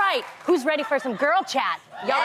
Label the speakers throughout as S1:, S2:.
S1: right, who's ready for some girl chat? Y'all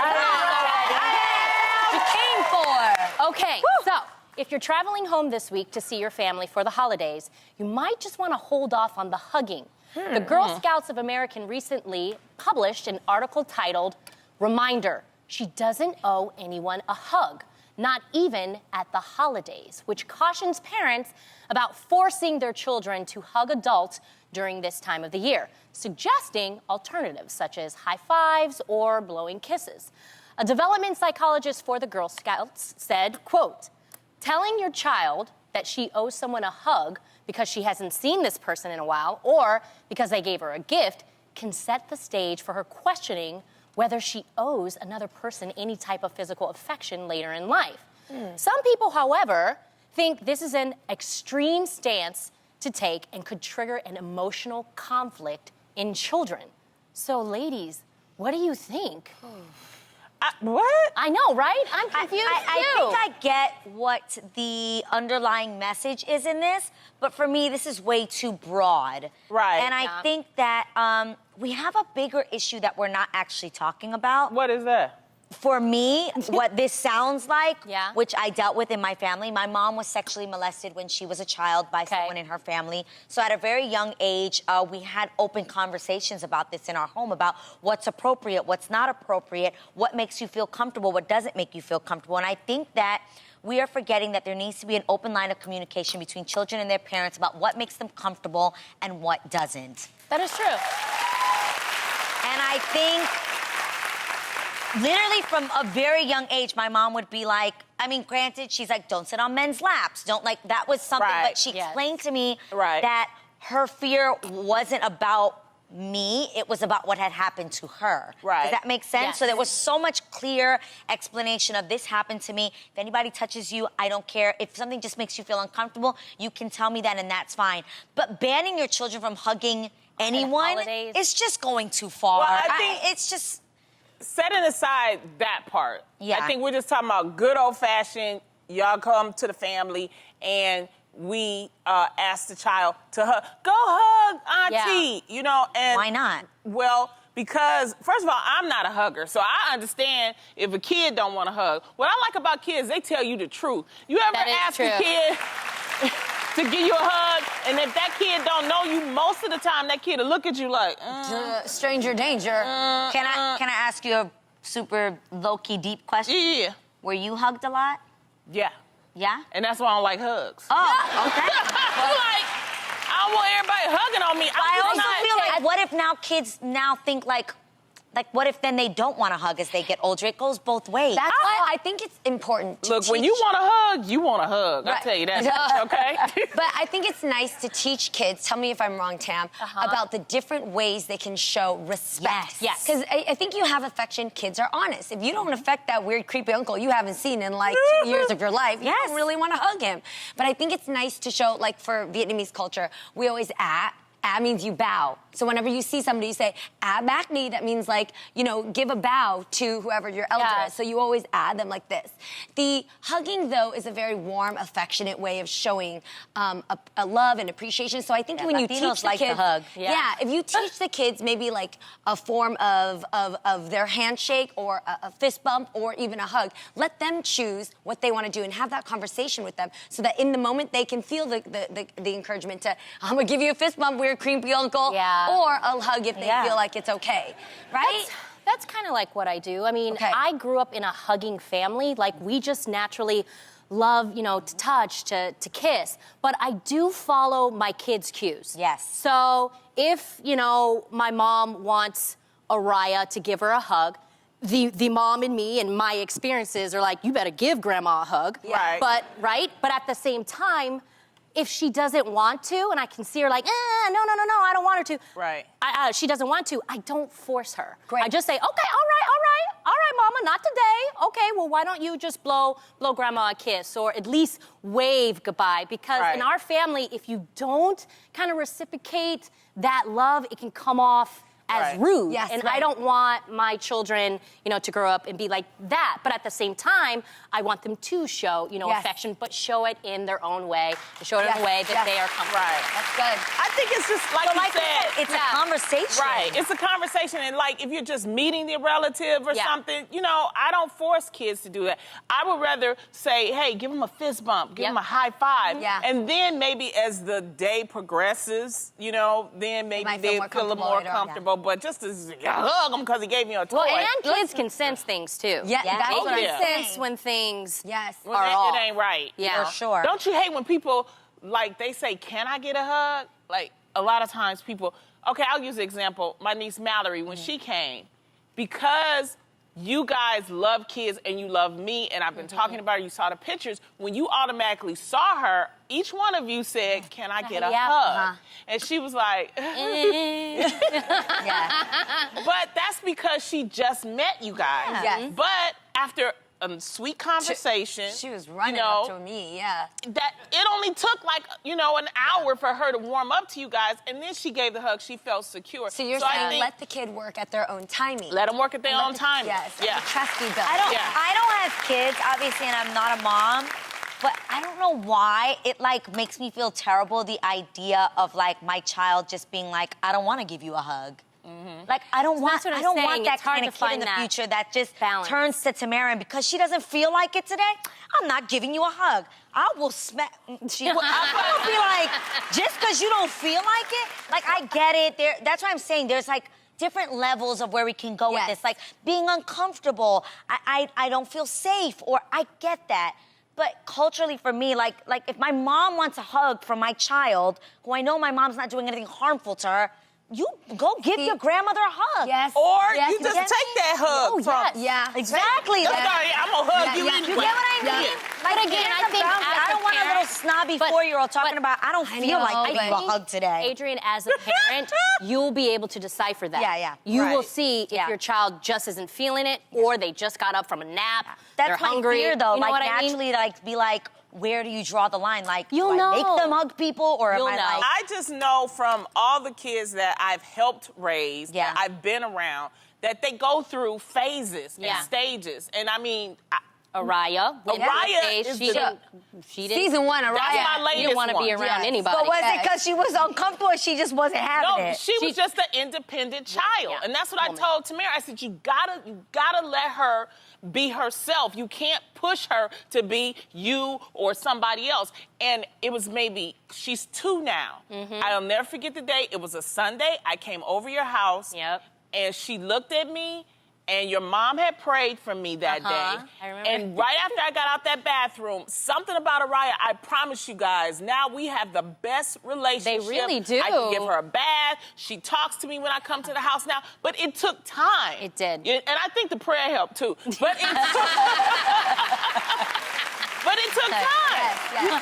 S1: you came for. Okay, so if you're traveling home this week to see your family for the holidays, you might just want to hold off on the hugging. The Girl Scouts of America recently published an article titled, Reminder, She Doesn't Owe Anyone a Hug, Not Even at the Holidays, which cautions parents about forcing their children to hug adults during this time of the year, suggesting alternatives such as high fives or blowing kisses. A development psychologist for the Girl Scouts said, quote, telling your child that she owes someone a hug because she hasn't seen this person in a while or because they gave her a gift can set the stage for her questioning whether she owes another person any type of physical affection later in life. Some people, however, think this is an extreme stance to take and could trigger an emotional conflict in children. So, ladies, what do you think?
S2: What?
S1: I know, right? I'm confused
S3: I
S1: too.
S3: think I get what the underlying message is in this, but for me, this is way too broad.
S2: Right.
S3: And I think that we have a bigger issue that we're not actually talking about.
S2: What is that?
S3: For me, what this sounds like,
S1: Yeah.
S3: which I dealt with in my family, my mom was sexually molested when she was a child by someone in her family. So at a very young age, we had open conversations about this in our home, about what's appropriate, what's not appropriate, what makes you feel comfortable, what doesn't make you feel comfortable. And I think that we are forgetting that there needs to be an open line of communication between children and their parents about what makes them comfortable and what doesn't.
S1: That is true.
S3: And I think literally from a very young age, my mom would be like, I mean, granted, she's like, don't sit on men's laps. Don't like, that was something, but she explained to me that her fear wasn't about me, it was about what had happened to her. Does that make sense? So there was so much clear explanation of this happened to me. If anybody touches you, I don't care. If something just makes you feel uncomfortable, you can tell me that and that's fine. But banning your children from hugging anyone is just going too far.
S2: Well, I think
S3: it's just...
S2: Setting aside that part,
S3: Yeah.
S2: I think we're just talking about good old-fashioned, y'all come to the family, and we ask the child to hug. Go hug Auntie, you know. And
S3: why not?
S2: Well, because, first of all, I'm not a hugger, so I understand if a kid don't want to hug. What I like about kids, they tell you the truth. You ever ask a kid to give you a hug, and if that kid don't know you, most of the time that kid will look at you like,
S1: stranger danger.
S3: Can I ask you a super low-key deep question?
S2: Yeah.
S3: Were you hugged a lot?
S2: Yeah.
S3: Yeah?
S2: And that's why I don't like hugs.
S3: Oh, okay.
S2: Like, I don't want everybody hugging on me.
S3: I also feel like, what if now kids now think like, what if then they don't want to hug as they get older? It goes both ways.
S4: That's why I think it's important to
S2: Look, when you want to hug, you want to hug. I'll tell you that, okay?
S4: But I think it's nice to teach kids, tell me if I'm wrong, Tam, about the different ways they can show respect.
S1: Yes.
S4: Because I think you have affection, kids are honest. If you don't affect that weird, creepy uncle you haven't seen in like 2 years of your life, you don't really want to hug him. But I think it's nice to show, like for Vietnamese culture, we always means you bow. So whenever you see somebody, you say, back knee. That means like, you know, give a bow to whoever your elder is. So you always them like this. The hugging, though, is a very warm, affectionate way of showing a love and appreciation. So I think when you teach the kids, if you teach the kids maybe like a form of their handshake or a fist bump or even a hug, let them choose what they want to do and have that conversation with them so that in the moment they can feel the encouragement to, I'm going to give you a fist bump, weird, creepy uncle. Or a hug if they feel like it's okay, right?
S1: That's kind of like what I do. I mean, I grew up in a hugging family. Like, we just naturally love, you know, to touch, to kiss. But I do follow my kids' cues.
S3: Yes.
S1: So if, you know, my mom wants Araya to give her a hug, the mom in me and my experiences are like, you better give grandma a hug. But at the same time, if she doesn't want to, and I can see her like, no, I don't want her to. She doesn't want to, I don't force her. I just say, okay, all right, mama, not today. Okay, well, why don't you just blow grandma a kiss or at least wave goodbye? Because in our family, if you don't kind of reciprocate that love, it can come off as rude.
S4: Yes,
S1: and I don't want my children, to grow up and be like that. But at the same time, I want them to show, affection, but show it in their own way, show it in a way that they are comfortable.
S2: Right.
S4: That's good.
S2: I think it's just like you said.
S3: It's a conversation.
S2: Right. It's a conversation. And like, if you're just meeting the relative or something, I don't force kids to do that. I would rather say, hey, give them a fist bump, give them a high five.
S4: Yeah.
S2: And then maybe as the day progresses, then maybe they feel a little more comfortable. But just to hug him because he gave me a toy.
S1: Well, and kids can sense things too.
S4: Yeah, that's what I'm saying.
S1: Sense when things
S2: When
S1: are off.
S2: It ain't right.
S1: Yeah,
S3: for sure.
S2: Don't you hate when people, like, they say, can I get a hug? Like, a lot of times people, okay, I'll use an example. My niece Mallory, when she came, because you guys love kids and you love me, and I've been talking about her, you saw the pictures, when you automatically saw her, each one of you said, can I get a hug? And she was like, But that's because she just met you guys.
S4: Yes.
S2: But after a sweet conversation.
S4: She was running up to me,
S2: That it only took like, an hour for her to warm up to you guys, and then she gave the hug. She felt secure.
S4: So you're saying let the kid work at their own timing.
S2: Let them work at their own timing.
S4: Yes.
S2: Yeah.
S4: Trust be built.
S3: I don't have kids, obviously, and I'm not a mom. But I don't know why it makes me feel terrible, the idea of my child just being like, I don't want to give you a hug. Like, I don't want that kind of kid in the future that just turns to Tamara, and because she doesn't feel like it today, I'm not giving you a hug. I will smack. I will be like, just because you don't feel like it? Like, I get it. That's what I'm saying. There's different levels of where we can go with this. Like, being uncomfortable. I don't feel safe, or I get that. But culturally, for me, like if my mom wants a hug from my child, who I know my mom's not doing anything harmful to her, you go give your grandmother a hug.
S4: Yes.
S2: Or you just take that hug from...
S4: Yeah.
S3: Exactly.
S2: I'm gonna hug you anyway.
S3: You get what I mean?
S1: But again, I think
S3: I don't want a little snobby 4-year-old talking about, I don't feel like giving you a hug today.
S1: Adrienne, as a parent, you'll be able to decipher that.
S3: Yeah.
S1: You will see if your child just isn't feeling it, or they just got up from a nap, they're hungry.
S3: That's my fear, though.
S1: You know what
S3: naturally, be like, where do you draw the line? Like,
S1: you'll
S3: do I make them hug people, or am I like...
S2: I just know from all the kids that I've helped raise, that I've been around, that they go through phases and stages. And I mean...
S1: Araya. She didn't.
S4: Season 1, Araya.
S2: That's my latest
S1: She didn't want to be around anybody.
S3: But was it because she was uncomfortable, or she just wasn't having it?
S2: She was just an independent child. And that's what I told Tamara. I said, you gotta let her be herself. You can't push her to be you or somebody else. And it was she's 2 now. I'll never forget the day. It was a Sunday. I came over your house. And she looked at me, and your mom had prayed for me that day.
S1: I remember.
S2: And right after I got out that bathroom, something about Araya, I promise you guys, now we have the best relationship.
S1: They really do.
S2: I can give her a bath. She talks to me when I come to the house now. But it took time.
S1: It did.
S2: And I think the prayer helped, too. But it But it took time.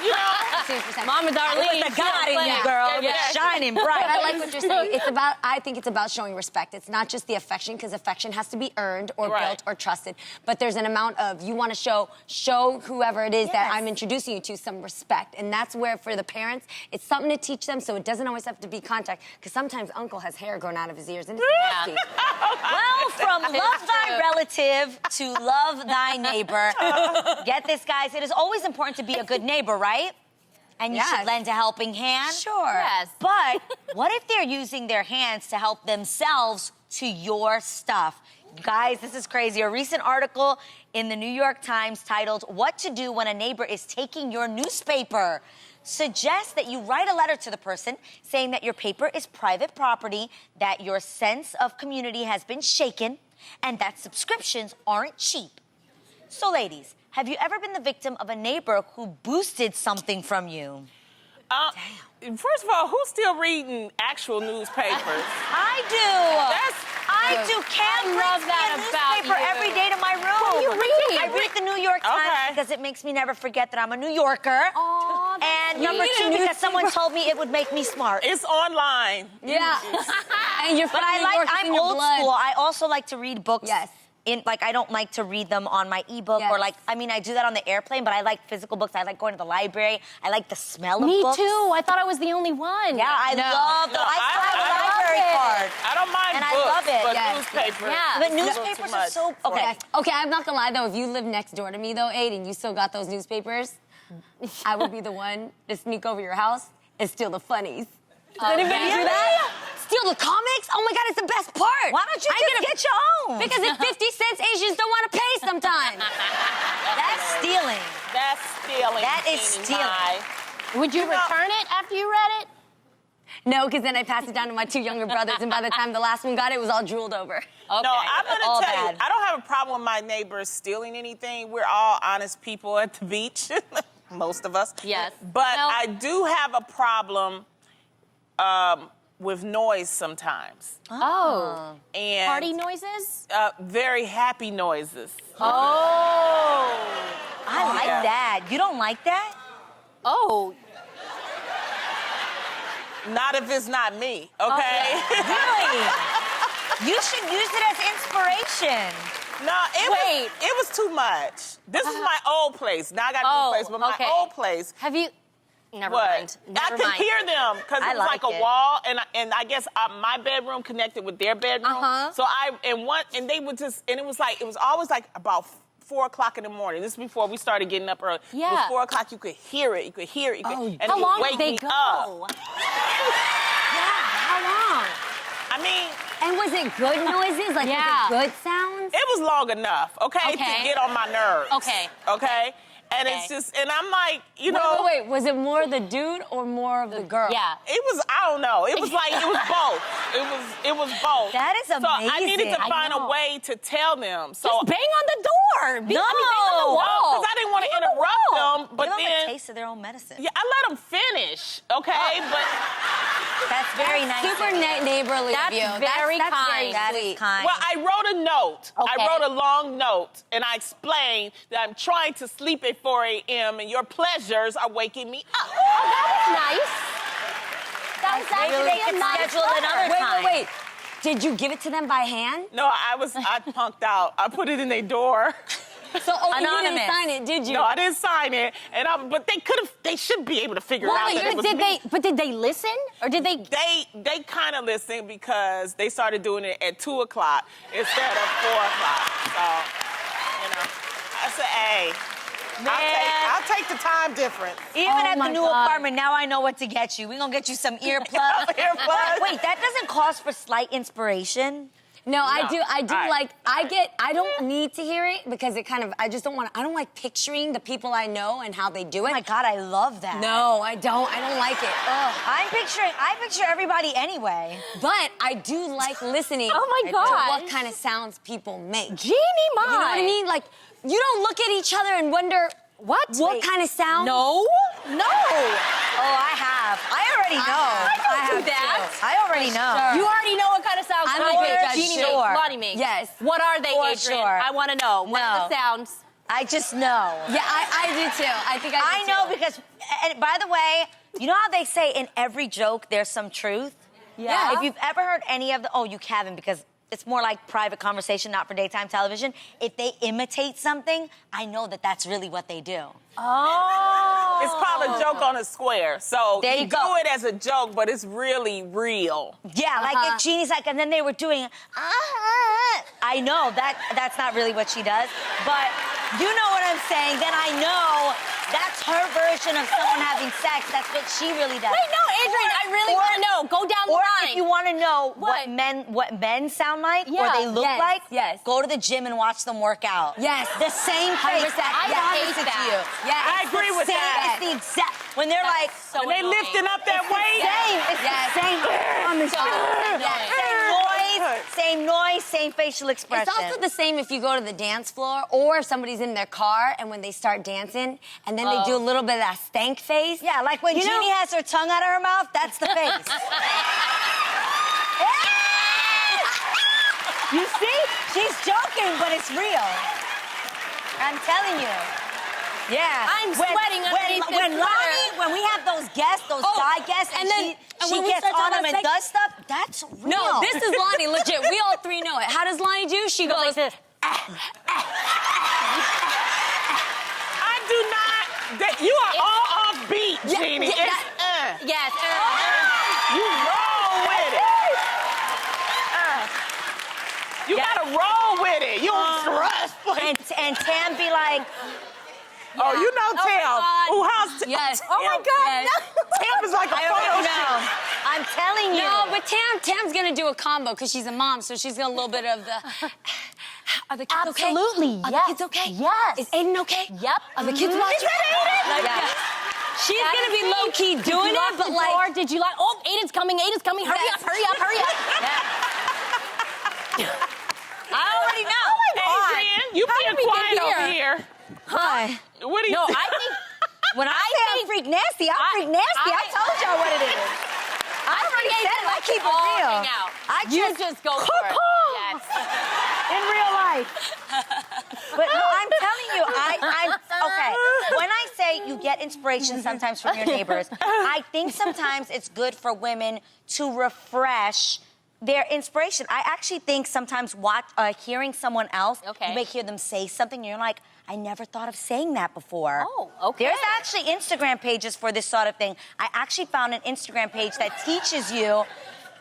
S4: Yes.
S1: Mama Darlene.
S3: The God in you, girl. Shining bright.
S4: But I like what you're saying. I think it's about showing respect. It's not just the affection, because affection has to be earned or built or trusted. But there's an amount of, you want to show whoever it is that I'm introducing you to some respect. And that's where, for the parents, it's something to teach them, so it doesn't always have to be contact. Because sometimes Uncle has hair growing out of his ears, and it's nasty.
S3: Well, from love thy relative to love thy neighbor. Get this, guys. It is always important to be a good neighbor, right? And you should lend a helping hand.
S4: Sure.
S1: Yes.
S3: But what if they're using their hands to help themselves to your stuff? Guys, this is crazy. A recent article in the New York Times titled, "What to Do When a Neighbor is Taking Your Newspaper," suggests that you write a letter to the person saying that your paper is private property, that your sense of community has been shaken, and that subscriptions aren't cheap. So, ladies, have you ever been the victim of a neighbor who boosted something from you?
S2: First of all, who's still reading actual newspapers?
S3: I do. I do. Cam brings me a newspaper every day to my room.
S1: What are you reading?
S3: I read the New York Times because it makes me never forget that I'm a New Yorker.
S1: Aw,
S3: and number 2, because someone told me it would make me smart.
S2: It's online.
S4: Yeah. And you're
S3: But I'm old school. I also like to read books I don't like to read them on my ebook or I do that on the airplane, but I like physical books. I like going to the library. I like the smell of books.
S1: Me too. I thought I was the only one.
S3: Yeah, I love them. I still have a library card.
S2: I don't mind
S3: and
S2: books,
S3: I love it.
S2: but newspapers.
S1: Yeah.
S3: But newspapers are so... Okay.
S4: Okay, I'm not gonna lie though, if you live next door to me though, Aid, and you still got those newspapers, I would be the one to sneak over your house and steal the funnies. Does anybody do that? Steal the comics? Oh my God, it's the best part.
S3: Why don't you just get your own?
S4: Because at 50 cents, Asians don't want to pay sometimes.
S3: That's stealing.
S2: That's stealing.
S3: That is stealing.
S1: Would you return it after you read it?
S4: No, because then I passed it down to my 2 younger brothers, and by the time the last one got it, it was all drooled over.
S1: Okay.
S2: No, I'm gonna tell
S3: bad.
S2: you, I don't have a problem with my neighbors stealing anything. We're all honest people at the beach, most of us.
S1: Yes.
S2: But I do have a problem with noise sometimes.
S1: Oh.
S2: And
S1: Party noises?
S2: very happy noises.
S1: Oh.
S3: I like that. You don't like that?
S1: Oh.
S2: Not if it's not me, okay?
S3: Really? You should use it as inspiration.
S2: No, it was too much. This is my old place. Now I got a new place, but my old place.
S1: Have you? Never
S2: What?
S1: mind.
S2: I could hear them because it was like a wall, and I guess my bedroom connected with their bedroom. So they would just, and it was always like about 4 o'clock in the morning. This is before we started getting up early.
S1: Yeah.
S2: It was 4 o'clock. You could hear it. You could hear it. And
S1: how
S2: it
S1: long
S2: would
S1: did
S2: wake
S1: they
S2: me
S1: go?
S2: up.
S4: How long?
S2: I mean,
S4: And was it good noises? Like, was it good sounds?
S2: it was long enough, okay, to get on my nerves. Okay? And it's just, and I'm like, you know.
S4: Wait, was it more the dude or more of the girl?
S1: Yeah.
S2: It was, I don't know. It was like, it was both. It was both.
S3: That is amazing.
S2: So I needed to find a way to tell them. So
S1: Just bang on the door. Bang on the wall.
S2: because I didn't want to interrupt them, but
S3: Give them
S2: then
S3: a taste of their own medicine.
S2: yeah, I let them finish, okay? But
S3: That's very nice.
S4: Super neighborly
S1: That's
S4: of you.
S1: very kind.
S3: That is kind.
S2: well, I wrote a note.
S1: Okay.
S2: I wrote a long note, and I explained that I'm trying to sleep at 4 a.m. and your pleasures are waking me up.
S1: Oh, that was nice. That was
S3: Maybe they
S1: actually a
S3: could
S1: nice
S3: schedule another
S1: letter.
S3: time.
S4: Wait. Did you give it to them by hand?
S2: No, I punked out. I put it in their door.
S4: So, you didn't
S3: Anonymous.
S4: sign it, did you?
S2: No, I didn't sign it, but they should be able to figure out that it was me.
S1: But did they listen? Or did they?
S2: They kind of listened because they started doing it at 2 o'clock instead of 4 o'clock. So, you know, I said, hey, I'll take the time difference.
S3: Even at the new apartment, now I know what to get you. We're going to get you some earplugs.
S2: Earplugs.
S3: Wait, that doesn't cost for slight inspiration?
S4: No, I do
S2: right.
S4: like, I don't need to hear it because it kind of, I don't like picturing the people I know and how they do it.
S3: Oh my God, I love that.
S4: No, I don't like it. Ugh.
S3: I picture everybody anyway.
S4: But I do like listening
S1: Oh my
S4: to
S1: God.
S4: what kind of sounds people make.
S1: Genie Mai.
S4: You know what I mean? Like, you don't look at each other and wonder what kind of sound.
S1: No.
S3: Oh, I have. I already know.
S1: I don't do that.
S3: I already know.
S1: You already know what kind of sounds
S4: I'm
S1: Loni
S4: a good
S1: makes,
S4: judge,
S1: Genie
S3: sure.
S1: makes, Loni makes.
S4: Yes.
S1: What are they,
S3: For
S1: Adrienne?
S3: sure.
S1: I want to know. What are the sounds?
S3: I just know.
S4: Yeah, I do too. I think I
S3: I
S4: do
S3: know
S4: too.
S3: because, and by the way, you know how they say in every joke there's some truth?
S4: Yeah.
S3: If you've ever heard any of you haven't because it's more like private conversation, not for daytime television. If they imitate something, I know that that's really what they do.
S1: Oh.
S2: It's called a joke on a square. So
S3: There you
S2: do
S3: go.
S2: it as a joke, but it's really real.
S3: Yeah, like if Jeannie's like, and then they were doing, I know that's not really what she does, but you know what I'm saying. Then I know that's her version of someone having sex. That's what she really does.
S1: Wait, no, Adrienne, I really want to know. Go down the
S3: Or
S1: line.
S3: if you want to know
S1: What?
S3: what men sound like
S1: Yeah,
S3: or they look
S4: yes,
S3: like,
S4: yes.
S3: go to the gym and watch them work out.
S4: Yes.
S3: The same face.
S4: 100%.
S1: I hate
S3: Opposite
S1: that.
S3: to you.
S4: Yeah,
S2: I
S4: it's
S2: agree
S4: the
S2: with
S4: same-
S2: that.
S3: It's the exact, when they're like,
S1: so
S2: When they
S1: annoying.
S2: lifting up that weight.
S3: same, it's
S4: Yes.
S3: the same. On the
S1: So
S3: same noise, same facial expression.
S4: It's also the same if you go to the dance floor or if somebody's in their car and when they start dancing and then they do a little bit of that stank face.
S3: Yeah, like when Jeannie has her tongue out of her mouth, that's the face. You see? She's joking, but it's real. I'm telling you. Yeah.
S1: I'm sweating underneath this
S3: when
S1: sweater.
S3: Loni, when we have those guests, those guy guests, and
S4: and
S3: she
S4: when we
S3: gets
S4: start
S3: on
S4: talking
S3: them and
S4: about
S3: does stuff, that's real.
S4: No, this is Loni, legit. We all three know it. How does Loni do? She goes
S1: like this.
S2: I do not. You are all off beat, Jeannie.
S1: Yes.
S2: You roll with it. You gotta roll with it. You don't thrust.
S3: And Tam be like,
S2: oh, you know Tam. How's Tam?
S4: Yes.
S3: oh my God, no.
S2: Tam is like a photo shoot.
S3: I'm telling you.
S4: No, but Tam's gonna do a combo because she's a mom, so she's got a little bit of the. Are the kids okay?
S1: Absolutely,
S4: Are
S1: yes.
S4: the kids okay?
S1: Yes.
S4: Is Aiden okay?
S1: Yep.
S4: Are the kids watching?
S2: Is that Aiden?
S4: Like,
S1: Yes.
S4: She's gonna be low key doing it, but like.
S1: Did you like? Oh, Aiden's coming. Hurry up.
S3: I already know.
S2: Adrienne, you being quiet over here.
S3: Hi.
S2: What do you?
S1: No, I think.
S3: When I say I'm freak nasty, I'm freak nasty. I told y'all what it is. I already said it. I keep it real. I
S1: just go for it. Yes.
S3: in real life. But no, I'm telling you, I'm okay. When I say you get inspiration sometimes from your neighbors, I think sometimes it's good for women to refresh their inspiration. I actually think sometimes hearing someone else, you may hear them say something, and you're like, I never thought of saying that before.
S1: Oh, okay.
S3: There's actually Instagram pages for this sort of thing. I actually found an Instagram page that teaches you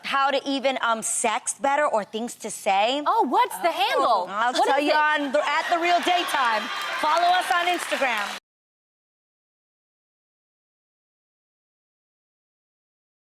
S3: how to even sext better or things to say.
S1: Oh, what's the handle?
S3: I'll tell you at The Real Daytime. Follow us on Instagram.